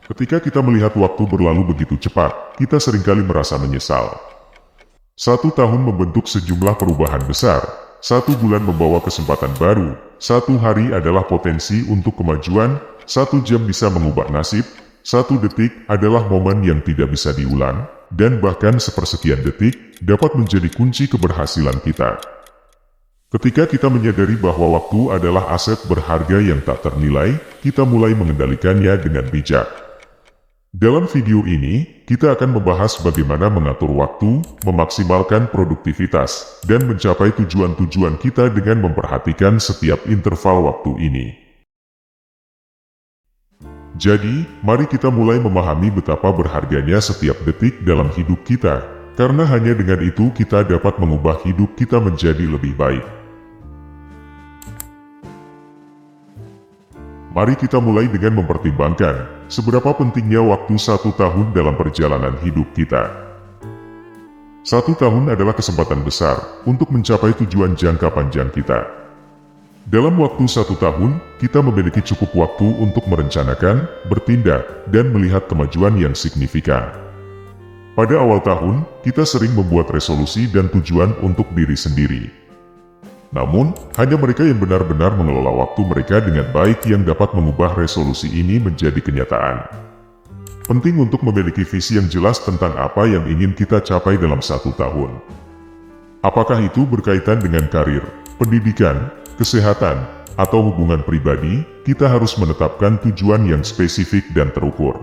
Ketika kita melihat waktu berlalu begitu cepat, kita seringkali merasa menyesal. 1 tahun membentuk sejumlah perubahan besar. 1 bulan membawa kesempatan baru. 1 hari adalah potensi untuk kemajuan. 1 jam bisa mengubah nasib. 1 detik adalah momen yang tidak bisa diulang. Dan bahkan sepersekian detik dapat menjadi kunci keberhasilan kita. Ketika kita menyadari bahwa waktu adalah aset berharga yang tak ternilai, kita mulai mengendalikannya dengan bijak. Dalam video ini, kita akan membahas bagaimana mengatur waktu, memaksimalkan produktivitas, dan mencapai tujuan-tujuan kita dengan memperhatikan setiap interval waktu ini. Jadi, mari kita mulai memahami betapa berharganya setiap detik dalam hidup kita, karena hanya dengan itu kita dapat mengubah hidup kita menjadi lebih baik. Mari kita mulai dengan mempertimbangkan seberapa pentingnya waktu 1 tahun dalam perjalanan hidup kita. 1 tahun adalah kesempatan besar untuk mencapai tujuan jangka panjang kita. Dalam waktu 1 tahun, kita memiliki cukup waktu untuk merencanakan, bertindak, dan melihat kemajuan yang signifikan. Pada awal tahun, kita sering membuat resolusi dan tujuan untuk diri sendiri. Namun, hanya mereka yang benar-benar mengelola waktu mereka dengan baik yang dapat mengubah resolusi ini menjadi kenyataan. Penting untuk memiliki visi yang jelas tentang apa yang ingin kita capai dalam 1 tahun. Apakah itu berkaitan dengan karir, pendidikan, kesehatan, atau hubungan pribadi, kita harus menetapkan tujuan yang spesifik dan terukur.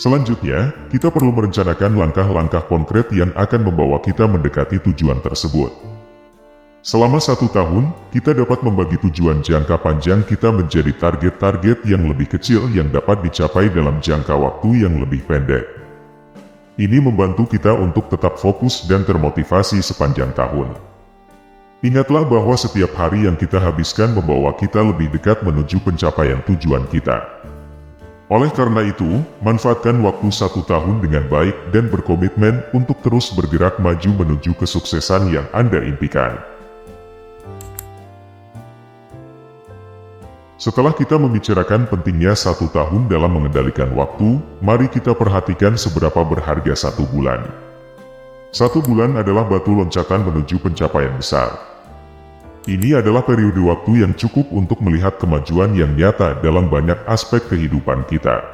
Selanjutnya, kita perlu merencanakan langkah-langkah konkret yang akan membawa kita mendekati tujuan tersebut. Selama 1 tahun, kita dapat membagi tujuan jangka panjang kita menjadi target-target yang lebih kecil yang dapat dicapai dalam jangka waktu yang lebih pendek. Ini membantu kita untuk tetap fokus dan termotivasi sepanjang tahun. Ingatlah bahwa setiap hari yang kita habiskan membawa kita lebih dekat menuju pencapaian tujuan kita. Oleh karena itu, manfaatkan waktu 1 tahun dengan baik dan berkomitmen untuk terus bergerak maju menuju kesuksesan yang Anda impikan. Setelah kita membicarakan pentingnya 1 tahun dalam mengendalikan waktu, mari kita perhatikan seberapa berharga 1 bulan. 1 bulan adalah batu loncatan menuju pencapaian besar. Ini adalah periode waktu yang cukup untuk melihat kemajuan yang nyata dalam banyak aspek kehidupan kita.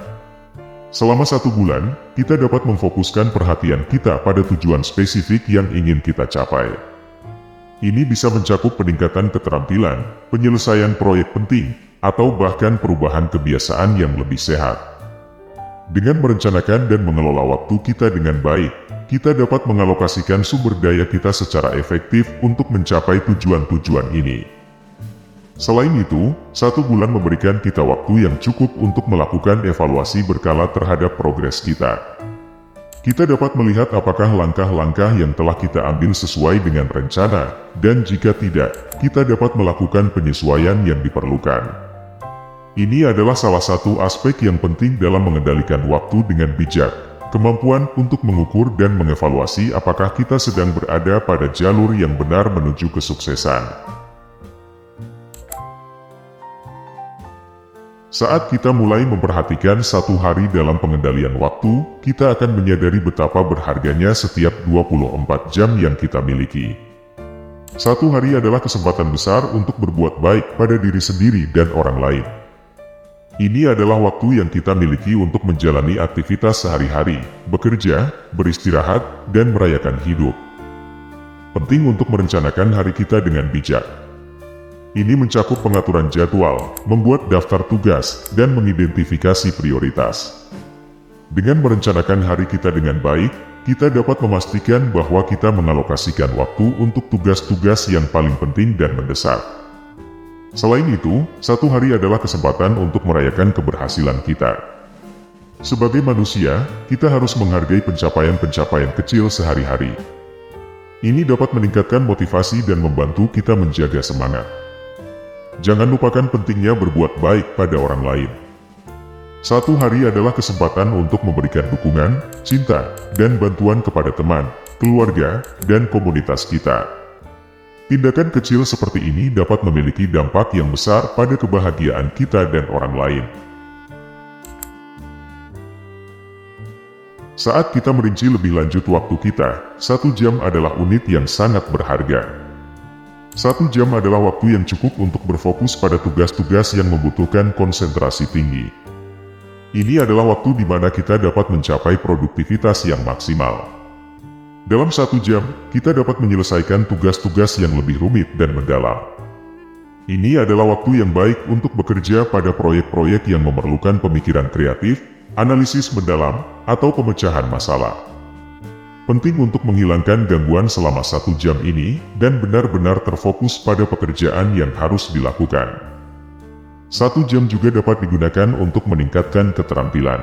Selama 1 bulan, kita dapat memfokuskan perhatian kita pada tujuan spesifik yang ingin kita capai. Ini bisa mencakup peningkatan keterampilan, penyelesaian proyek penting, atau bahkan perubahan kebiasaan yang lebih sehat. Dengan merencanakan dan mengelola waktu kita dengan baik, kita dapat mengalokasikan sumber daya kita secara efektif untuk mencapai tujuan-tujuan ini. Selain itu, 1 bulan memberikan kita waktu yang cukup untuk melakukan evaluasi berkala terhadap progres kita. Kita dapat melihat apakah langkah-langkah yang telah kita ambil sesuai dengan rencana, dan jika tidak, kita dapat melakukan penyesuaian yang diperlukan. Ini adalah salah satu aspek yang penting dalam mengendalikan waktu dengan bijak, kemampuan untuk mengukur dan mengevaluasi apakah kita sedang berada pada jalur yang benar menuju kesuksesan. Saat kita mulai memperhatikan 1 hari dalam pengendalian waktu, kita akan menyadari betapa berharganya setiap 24 jam yang kita miliki. 1 hari adalah kesempatan besar untuk berbuat baik pada diri sendiri dan orang lain. Ini adalah waktu yang kita miliki untuk menjalani aktivitas sehari-hari, bekerja, beristirahat, dan merayakan hidup. Penting untuk merencanakan hari kita dengan bijak. Ini mencakup pengaturan jadwal, membuat daftar tugas, dan mengidentifikasi prioritas. Dengan merencanakan hari kita dengan baik, kita dapat memastikan bahwa kita mengalokasikan waktu untuk tugas-tugas yang paling penting dan mendesak. Selain itu, 1 hari adalah kesempatan untuk merayakan keberhasilan kita. Sebagai manusia, kita harus menghargai pencapaian-pencapaian kecil sehari-hari. Ini dapat meningkatkan motivasi dan membantu kita menjaga semangat. Jangan lupakan pentingnya berbuat baik pada orang lain. 1 hari adalah kesempatan untuk memberikan dukungan, cinta, dan bantuan kepada teman, keluarga, dan komunitas kita. Tindakan kecil seperti ini dapat memiliki dampak yang besar pada kebahagiaan kita dan orang lain. Saat kita merinci lebih lanjut waktu kita, 1 jam adalah unit yang sangat berharga. 1 jam adalah waktu yang cukup untuk berfokus pada tugas-tugas yang membutuhkan konsentrasi tinggi. Ini adalah waktu di mana kita dapat mencapai produktivitas yang maksimal. Dalam 1 jam, kita dapat menyelesaikan tugas-tugas yang lebih rumit dan mendalam. Ini adalah waktu yang baik untuk bekerja pada proyek-proyek yang memerlukan pemikiran kreatif, analisis mendalam, atau pemecahan masalah. Penting untuk menghilangkan gangguan selama 1 jam ini dan benar-benar terfokus pada pekerjaan yang harus dilakukan. 1 jam juga dapat digunakan untuk meningkatkan keterampilan.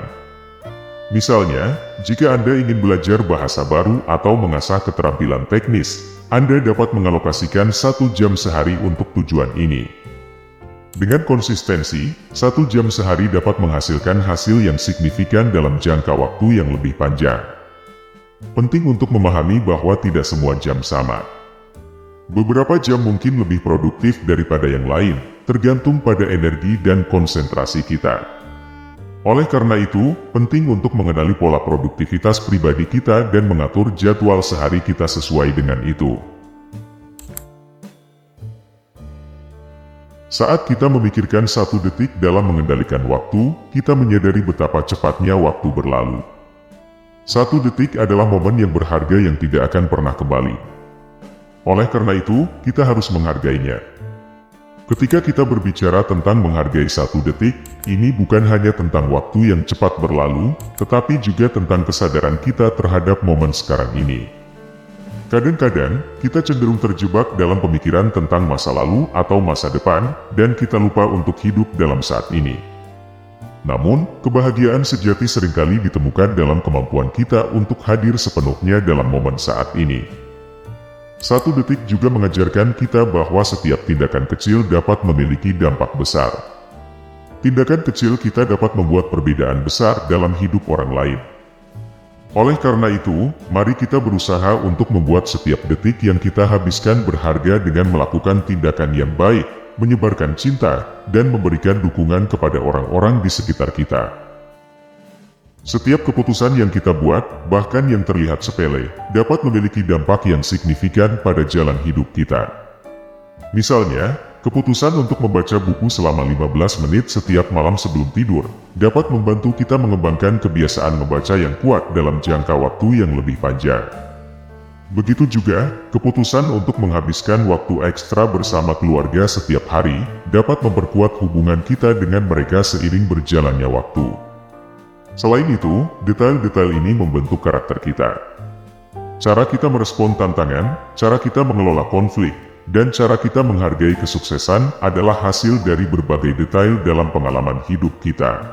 Misalnya, jika Anda ingin belajar bahasa baru atau mengasah keterampilan teknis, Anda dapat mengalokasikan 1 jam sehari untuk tujuan ini. Dengan konsistensi, 1 jam sehari dapat menghasilkan hasil yang signifikan dalam jangka waktu yang lebih panjang. Penting untuk memahami bahwa tidak semua jam sama. Beberapa jam mungkin lebih produktif daripada yang lain, tergantung pada energi dan konsentrasi kita. Oleh karena itu, penting untuk mengenali pola produktivitas pribadi kita dan mengatur jadwal sehari kita sesuai dengan itu. Saat kita memikirkan 1 detik dalam mengendalikan waktu, kita menyadari betapa cepatnya waktu berlalu. 1 detik adalah momen yang berharga yang tidak akan pernah kembali. Oleh karena itu, kita harus menghargainya. Ketika kita berbicara tentang menghargai 1 detik, ini bukan hanya tentang waktu yang cepat berlalu, tetapi juga tentang kesadaran kita terhadap momen sekarang ini. Kadang-kadang, kita cenderung terjebak dalam pemikiran tentang masa lalu atau masa depan, dan kita lupa untuk hidup dalam saat ini. Namun, kebahagiaan sejati seringkali ditemukan dalam kemampuan kita untuk hadir sepenuhnya dalam momen saat ini. 1 detik juga mengajarkan kita bahwa setiap tindakan kecil dapat memiliki dampak besar. Tindakan kecil kita dapat membuat perbedaan besar dalam hidup orang lain. Oleh karena itu, mari kita berusaha untuk membuat setiap detik yang kita habiskan berharga dengan melakukan tindakan yang baik, menyebarkan cinta, dan memberikan dukungan kepada orang-orang di sekitar kita. Setiap keputusan yang kita buat, bahkan yang terlihat sepele, dapat memiliki dampak yang signifikan pada jalan hidup kita. Misalnya, keputusan untuk membaca buku selama 15 menit setiap malam sebelum tidur, dapat membantu kita mengembangkan kebiasaan membaca yang kuat dalam jangka waktu yang lebih panjang. Begitu juga, keputusan untuk menghabiskan waktu ekstra bersama keluarga setiap hari, dapat memperkuat hubungan kita dengan mereka seiring berjalannya waktu. Selain itu, detail-detail ini membentuk karakter kita. Cara kita merespon tantangan, cara kita mengelola konflik, dan cara kita menghargai kesuksesan adalah hasil dari berbagai detail dalam pengalaman hidup kita.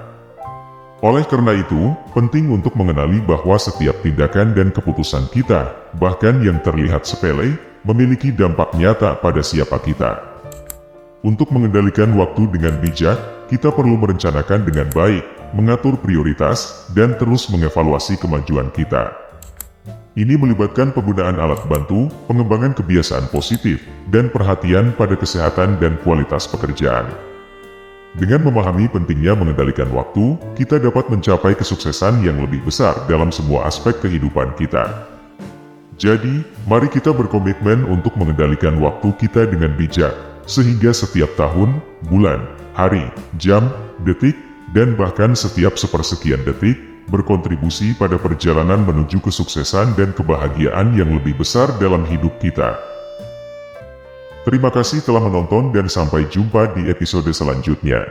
Oleh karena itu, penting untuk mengenali bahwa setiap tindakan dan keputusan kita, bahkan yang terlihat sepele, memiliki dampak nyata pada siapa kita. Untuk mengendalikan waktu dengan bijak, kita perlu merencanakan dengan baik, mengatur prioritas, dan terus mengevaluasi kemajuan kita. Ini melibatkan penggunaan alat bantu, pengembangan kebiasaan positif, dan perhatian pada kesehatan dan kualitas pekerjaan. Dengan memahami pentingnya mengendalikan waktu, kita dapat mencapai kesuksesan yang lebih besar dalam semua aspek kehidupan kita. Jadi, mari kita berkomitmen untuk mengendalikan waktu kita dengan bijak, sehingga setiap tahun, bulan, hari, jam, detik, dan bahkan setiap sepersekian detik, berkontribusi pada perjalanan menuju kesuksesan dan kebahagiaan yang lebih besar dalam hidup kita. Terima kasih telah menonton dan sampai jumpa di episode selanjutnya.